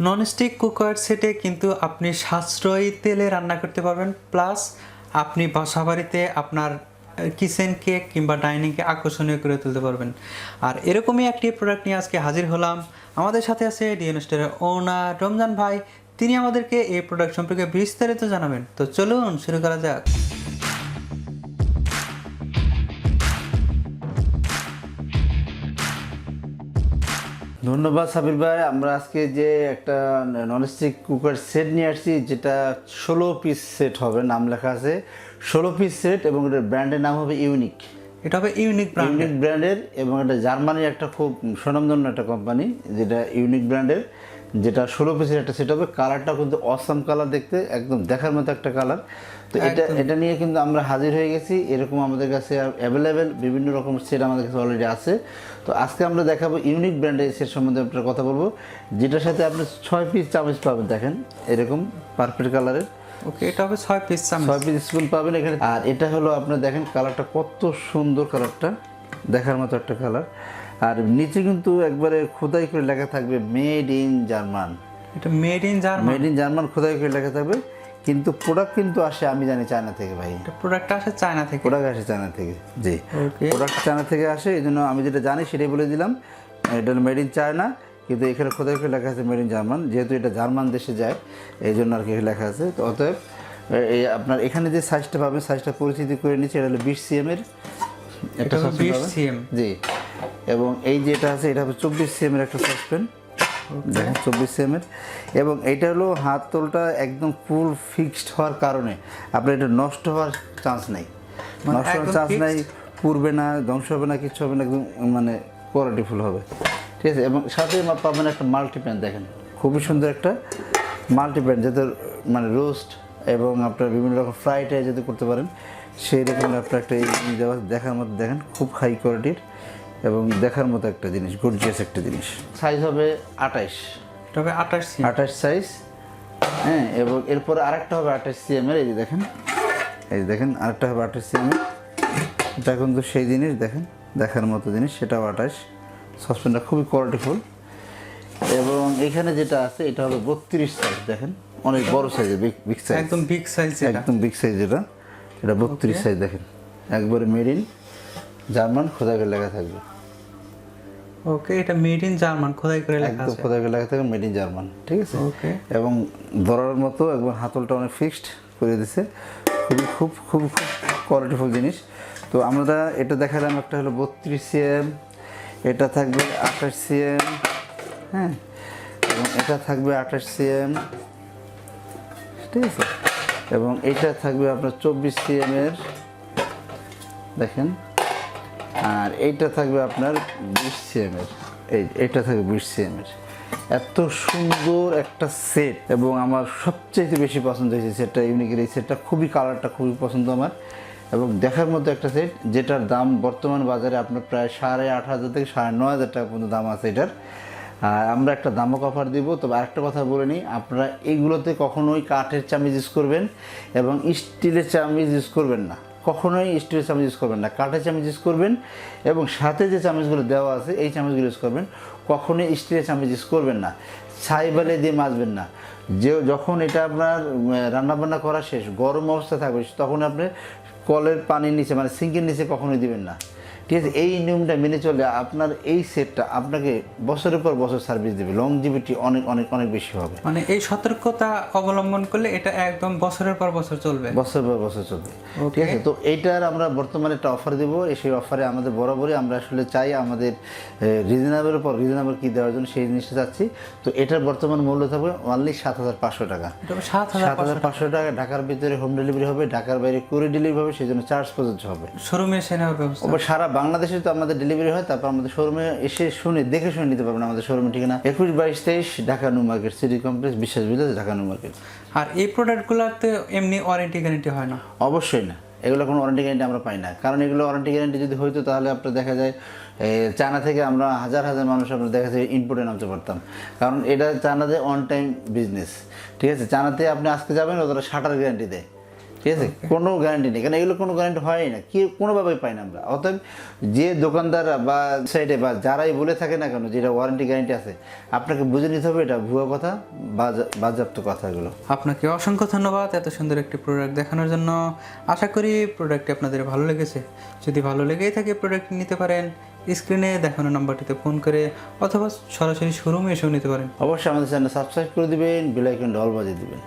Nonstick cookware সেটে কিন্তু আপনি সাশ্রয়ী তেলে রান্না করতে পারবেন, প্লাস আপনি বাসাবাড়িতে আপনার কিচেনকে কিংবা ডাইনিংকে আকর্ষণীয় করে তুলতে পারবেন। আর এরকমই একটি প্রোডাক্ট নিয়ে আজকে হাজির হলাম। আমাদের সাথে আছে ডিএন স্টোরের ওনার রমজান ভাই। তিনি আমাদেরকে এই প্রোডাক্ট সম্পর্কে বিস্তারিত জানাবেন। তো চলুন শুরু করা যাক। ধন্যবাদ সাবির ভাই। আমরা আজকে যে একটা ননস্টিক কুকার সেট নিয়ে আসছি, যেটা 16 পিস সেট হবে, নাম লেখা আছে 16 পিস সেট, এবং এটার ব্র্যান্ডের নাম হবে ইউনিক। এটা হবে ইউনিক ব্র্যান্ডের, এবং এটা জার্মানির একটা খুব স্বনামধন্য একটা কোম্পানি, যেটা ইউনিক ব্র্যান্ডের, যেটা 16 পিসের একটা সেট হবে। কালারটা কিন্তু অসাম কালার, দেখতে একদম দেখার মতো একটা কালার। তো এটা নিয়ে কিন্তু আমরা হাজির হয়ে গেছি। এরকম আমাদের কাছে অ্যাভেলেবেল বিভিন্ন রকম সেট আমাদের কাছে অলরেডি আছে। তো আজকে আমরা দেখাবো ইউনিক ব্র্যান্ডের সেট সম্বন্ধে আপনার কথা বলবো, যেটার সাথে আপনি 6 পিস চামচ পাবেন। দেখেন এরকম পার্পল কালারের। ওকে, এটা হবে 6 পিস চামচ, 6 পিস স্পুন পাবেন এখানে। আর এটা হলো আপনার দেখেন কালারটা কত সুন্দর, কালারটা দেখার মতো একটা কালার। আর নিচে কিন্তু একবারে খোদাই করে লেখা থাকবে মেড ইন জার্মান। এটা মেড ইন জার্মান খোদাই করে লেখা থাকবে। কিন্তু প্রোডাক্ট কিন্তু আসে, আমি জানি, চায়না থেকে। ভাই প্রোডাক্ট আসে চায়না থেকে? প্রোডাক্ট আসে চায়না থেকে, জি। প্রোডাক্ট চায়না থেকে আসে, এই জন্য আমি যেটা জানি সেটাই বলে দিলাম। এটা মেড ইন চায়না, কিন্তু এখানে খোদাই করে লেখা আছে মেড ইন জার্মান। যেহেতু এটা জার্মান দেশে যায়, এই জন্য আর কি লেখা আছে। তো অতএব এই আপনার এখানে যে সাইজটা পাবেন, সাইজটা পরিচিতি করে নিচ্ছে। এটা হলো 20 cm এর একটা সসপ্যান, জি। এবং এই যেটা আছে এটা হবে 24 cm এর একটা সসপ্যান, দেখেন 24 cm এর। এবং এইটা হলো হাত তলটা একদম ফুল ফিক্সড হওয়ার কারণে আপনার এটা নষ্ট হওয়ার চান্স নেই, পুড়বে না, ধ্বংস হবে না, কিছু হবে না, একদম মানে কোয়ালিটিফুল হবে, ঠিক আছে। এবং সাথে পাবেন একটা মাল্টিপ্যান, দেখেন খুবই সুন্দর একটা মাল্টিপ্যান, যাতে মানে রোস্ট এবং আপনার বিভিন্ন রকম ফ্রাইটাই যদি করতে পারেন, সেই রকম আপনার একটা দেওয়া দেখার মতো, দেখেন খুব হাই কোয়ালিটির এবং দেখার মতো একটা জিনিস, গর্জিয়াস একটা জিনিস। সাইজ হবে 28, তবে 28 সাইজ, হ্যাঁ। এবং এরপরে আরেকটা হবে 28 cm এর, এই যে দেখেন, এই যে দেখেন আরেকটা হবে 28 cm এর। এটা কিন্তু সেই জিনিস, দেখেন দেখার মতো জিনিস, সেটাও 28। সসপ্যানটা খুবই কোয়ালিটিফুল। এবং এখানে যেটা আছে এটা হবে 32 সাইজ, দেখেন অনেক বড় সাইজের, বিগ সাইজ, একদম বিগ সাইজ, একদম বিগ সাইজ। এটা 32 সাইজ, দেখেন একবারে মেড ইন জার্মান খোদাই করে লেখা থাকবে। ওকে, এটা মেড ইন জার্মান খোদাই করে লেখা আছে, একদম খোদাই করে লেখা থাকবে মেড ইন জার্মান, ঠিক আছে। ওকে। এবং ধরার মতো একবার হাতলটা অনেক ফিক্সড করে দিছে, খুব খুব খুব কোয়ালিটিফুল জিনিস। তো আমরা এটা দেখালাম, একটা হলো 32 cm, এটা থাকবে 28 cm, হ্যাঁ, এবং এটা থাকবে 28 cm, ঠিক আছে। এবং এটা থাকবে আপনার 24 cm এর, দেখেন। আর এইটা থাকবে আপনার 20 cm এর, এইটা থাকবে 20 cm এর। এত সুন্দর একটা সেট, এবং আমার সবচেয়ে বেশি পছন্দ হয়েছে সেটটা, ইউনিকের এই সেটটা। খুবই কালারটা খুবই পছন্দ আমার, এবং দেখার মতো একটা সেট, যেটার দাম বর্তমান বাজারে আপনার প্রায় 8,500 থেকে 9,500 টাকা পর্যন্ত দাম আছে এটার। আর আমরা একটা দামক অফার দিব। তবে আরেকটা কথা বলে নিই, আপনারা এইগুলোতে কখনোই কাঠের চামচ ইউজ করবেন এবং স্টিলের চামচ ইউজ করবেন না, কখনোই স্টিলের চামচ ইউজ করবেন না, কাঠের চামচ ইউজ করবেন। এবং সাথে যে চামচগুলো দেওয়া আছে এই চামচগুলো ইউজ করবেন, কখনোই স্টিলের চামচ ইউজ করবেন না। ছাই বালে দিয়ে মাজবেন না। যখন এটা আপনার রান্নাবান্না করা শেষ, গরম অবস্থা থাকবে, তখন আপনি কলের পানির নিচে, মানে সিঙ্কের নিচে কখনোই দিবেন না, ঠিক আছে। এই নিয়মটা মেনে চলে আপনার এই সেটটা আপনাকে বছরের পর বছর সার্ভিস দেবে, লংজিভিটি অনেক অনেক অনেক বেশি হবে। মানে এই সতর্কতা অবলম্বন করলে এটা একদম বছরের পর বছর চলবে, বছরের পর বছর চলবে, ঠিক আছে। তো এইটার আমরা বর্তমানে একটা অফার দেবো। সেই অফারে আমাদের বরাবরই আমরা আসলে চাই আমাদের রিজনেবলের পর রিজনেবল কী দেওয়ার জন্য সেই জিনিসটা চাচ্ছি। তো এটার বর্তমান মূল্য থাকবে অনলি 7,500 টাকা। 7,500 টাকা। ঢাকার ভিতরে হোম ডেলিভারি হবে, ঢাকার বাইরে কুরিয়ার ডেলিভারি হবে, সেই জন্য চার্জ প্রযোজ্য হবে। শোরুমে এসে নেওয়ার ব্যবস্থা, সারা বাংলাদেশে তো আমাদের ডেলিভারি হয়। তারপর আমাদের শোরুমে এসে দেখে শুনে নিতে পারবেন। আমাদের শোরুমের ঠিকানা 21, 22, 23 Dhaka new market, city complex, বিশ্বাস ভিলেজ, ঢাকা নিউ মার্কেট। আর এই প্রোডাক্টগুলোতে এমনি ওয়ারেন্টি গ্যারান্টি হয় না? অবশ্যই না, এগুলো কোনো ওয়ারেন্টি গ্যারান্টি আমরা পাই না। কারণ এগুলো ওয়ারেন্টি গ্যারান্টি যদি হইতো, তাহলে আপনার দেখা যায় চায়না থেকে আমরা হাজার হাজার মানুষ আপনার দেখা যায় ইনপুটে নামতে পারতাম। কারণ এটা চায়নাতে অন টাইম বিজনেস, ঠিক আছে। চায়নাতে আপনি আজকে যাবেন, ওরা শাটার গ্যারান্টি দেয়, ঠিক আছে, কোনো গ্যারান্টি নেই, কারণ এগুলো কোনো গ্যারান্টি হয় না, কি কোনোভাবেই পাই না আমরা। অতএব যে দোকানদার বা সাইডে বা যারাই বলে থাকে না কেন যেটা ওয়ারেন্টি গ্যারান্টি আছে, আপনাকে বুঝে নিতে হবে এটা ভুয়া কথা, বাজেয়াপ্ত কথাগুলো। আপনাকে অসংখ্য ধন্যবাদ এত সুন্দর একটি প্রোডাক্ট দেখানোর জন্য। আশা করি প্রোডাক্টটি আপনাদের ভালো লেগেছে। যদি ভালো লেগেই থাকে প্রোডাক্ট নিতে পারেন স্ক্রিনে দেখানো নাম্বারটিতে ফোন করে অথবা সরাসরি শোরুমে এসেও নিতে পারেন। অবশ্যই আমাদের চ্যানেল সাবস্ক্রাইব করে দিবেন, বেল আইকনটা অল বাজিয়ে দিবেন।